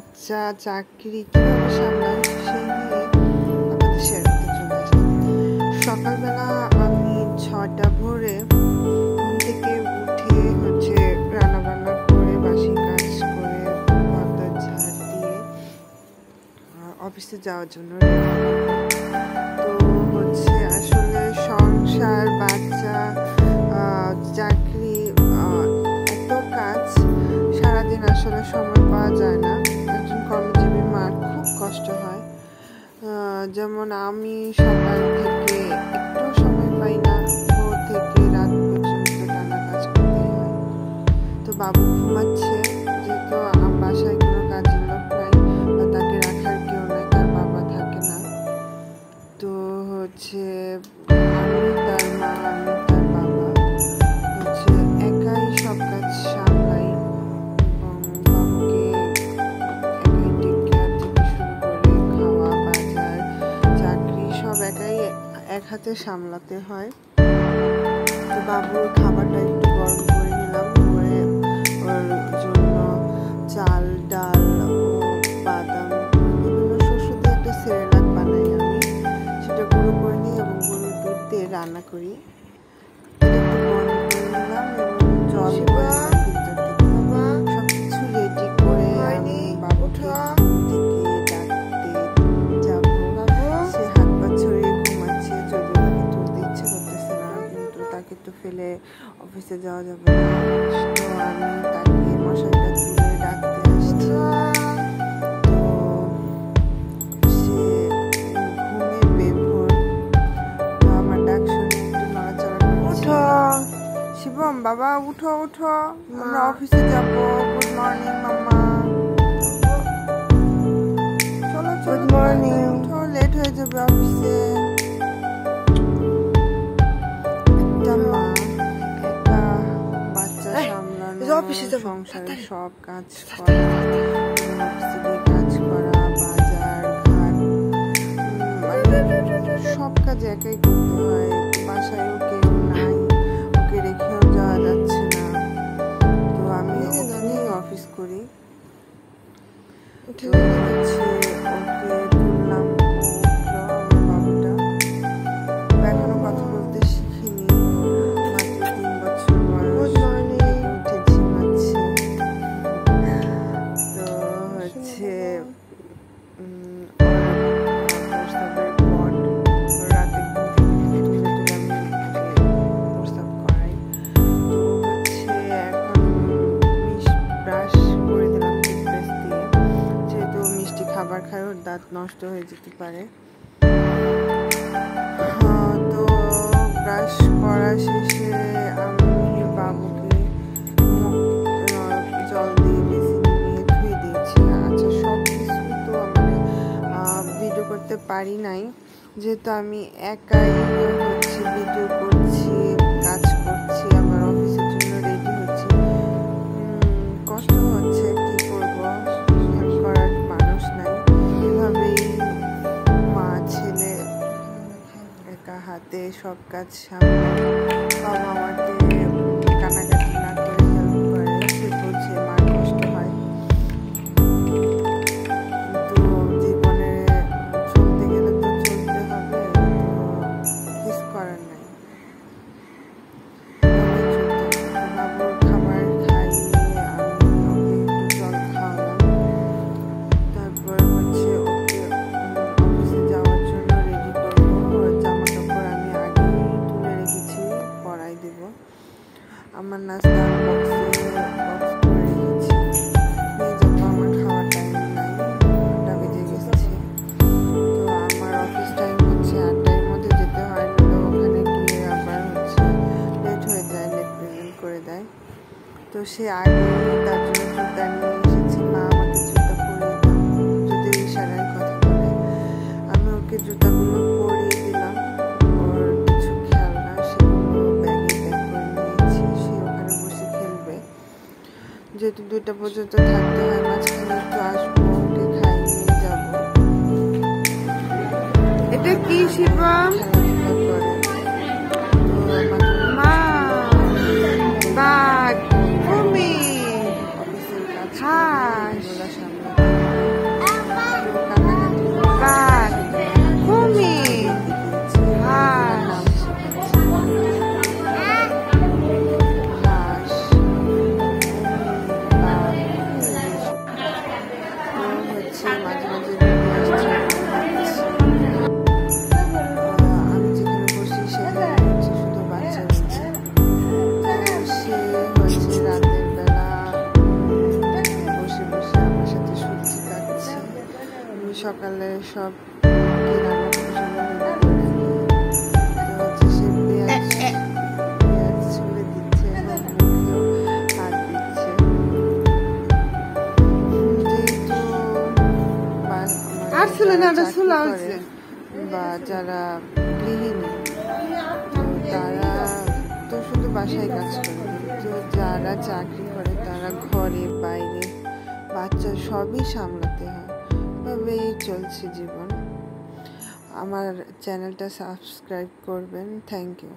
বাচ্চা, চাকরি কিভাবে সামলাই সেই নিয়ে আপনাদের শেয়ার করতে চলে আসলাম। সকালবেলা আমি 6টা ভোরে ঘুম থেকে উঠে রান্নাবান্না করে বাসি কাজ করে ঘর ঝাড় দিয়ে অফিসে যাওয়ার জন্য তো আসলে সংসার, বাচ্চা, চাকরি, এত কাজ, সারাদিন আসলে সময় পাওয়া যায় না। একজন কর্মজীবী মার খুব কষ্ট হয়। যেমন আমি সকাল থেকে একটু সময় পাই না, ভোর থেকে রাত পর্যন্ত টানা কাজ করতে হয়। তো বাবু ঘুমাচ্ছে, যেহেতু বাসায় কোনো কাজের লোক নাই বা তাকে রাখার কেউ নাই, তার বাবা থাকে না। তো আমি তার মা, আমি তার বাবা একাই সব কাজ সামলাই এবং বাবুকে একাই টেক কেয়ার থেকে শুরু করে খাওয়া, বাজার, চাকরি সব একাই এক হাতে সামলাতে হয়। তো বাবুর খাবারটা একটু গরম করে নিলাম, করে ওর জন্য চাল, ডাল ও বাদাম বিভিন্ন শস্য দিয়ে একটা সেরেলাক বানাই আমি। সেটা গুঁড়ো করে নিই এবং গরুর দুধ দিয়ে রান্না করি। একটু গরম করে নিলাম এবং জল সবকিছু রেডি করে আমি বাবুকে ডাকতে যাবো। সে হাত পা ছড়িয়ে ঘুমাচ্ছে, যদিও তাকে তুলতে ইচ্ছে করতেছে না, কিন্তু তাকে তো ফেলে অফিসে যাওয়া যাবে না। তো আমি তাকে মশারিটা তুলে ডাকতে আসছি। তো সে ঘুমে বেভোর। তো আমার ডাক শুনে একটু নড়াচড়া করছে। শিবম, বাবা উঠো উঠো, আমরা অফিসে যাব। গুড মর্নিং মাম্মা। চলো গুড মর্নিং, উঠো, লেট হয়ে যাবে অফিসে। একটা মা একা বাচ্চা সামলানো, সংসারের সব কাজ করা, অফিসে গিয়ে কাজ করা, বাজার ঘাট, সব কাজ একাই করতে হয়। বাসায়ও কেউ নাই, ওকে রেখেও যাওয়া যাচ্ছে না। তো আমি ওখানেই অফিস করি। ওকে তুললাম, উঠলো আমার বাবুটা। এখনো কথা বলতে শিখিনি, মাত্র 3 বছর বয়স, উঠে ঝিমাচ্ছে। তো প্রস্তাবের পর রাতে ঘুম থেকে তুলে আমি প্রস্তাব করাই। তো এখন ব্রাশ করে দিলাম টুথপেস্ট দিয়ে, যেহেতু মিষ্টি খাবার খায়, ওর দাঁত নষ্ট হয়ে যেতে পারে। তো ব্রাশ করা শেষে আমি বাবুকে জল দিয়ে বেসিন নিয়ে ধুয়ে দিয়েছি। আচ্ছা, সব কিছু তো ভিডিও করতে পারি নাই, যেহেতু আমি একাই ভিডিও করছি, কাজ করছি, আমার অফিসের জন্য রেডি হচ্ছি। কষ্ট হচ্ছে, কি করবো, হেল্প করার মানুষ নাই। এভাবেই মা ছেলে একা হাতে সব কাজ সামলে। বাবা আমাকে কান্নাকাটি না করে হেল্প করে, সে বোঝে মার কষ্ট হয়। কিন্তু জীবনে চলতে গেলে তো চলতে হবে, কিছু করার নাই। বাবুর খাবার খাইয়ে আমি ওকে একটু জল খাওয়ালাম। তারপর ওকে অফিসে যাওয়ার জন্য রেডি করবো। ওর জামা কাপড় আমি আগেই তুলে রেখেছি, পরাই দেব। আমার নাস্তা বক্স করে রেখেছি, নিয়ে যাবো। আমার খাওয়ার টাইম নাই, 8টা বেজে গেছে। তো আমার অফিস টাইম 8টার মধ্যে যেতে হয়, না ওখানে গিয়ে আবার লেট হয়ে যায়, লেট প্রেজেন্ট করে দেয়। তো সে আগে তার জন্য জুতা নিয়ে এসেছে। মা আমাকে জুতা পরিয়ে দাও, যদি ইশারায় কথা বলে। আমি ওকে জুতাগুলো পরিয়ে দিলাম। ওর কিছু খেলনা সেগুলো ব্যাগে প্যাক করে নিয়েছি, সে ওখানে বসে খেলবে। যেহেতু 2টা পর্যন্ত থাকতে হয়, মাঝখানে একটু আসবো, ওকে খাইয়ে যাবো। এটা কি শিবম? খেলাধুলা করে। মা বাঘ, অফিসের কাজ সামনে দিচ্ছে, মাঝে মাঝে রুটি আসছে। আমি যেখানে বসি সেখানে হচ্ছে শুধু বাচ্চা হচ্ছে। সে হচ্ছে রাতের বেলা বসে বসে আমার সাথে সবজি কাটছে। আমি সকালে সব রান্না হচ্ছে সে পেঁয়াজ ছুলে দিচ্ছে এবং মুখেও হাত দিচ্ছে। বা যারা গৃহিণী তারা তো শুধু বাসায় কাজ করে, কিন্তু যারা চাকরি করে তারা ঘরে বাইরে বাচ্চা সবই সামলাতে হয়। এভাবেই চলছে জীবন। আমার চ্যানেলটা সাবস্ক্রাইব করবেন। Thank you.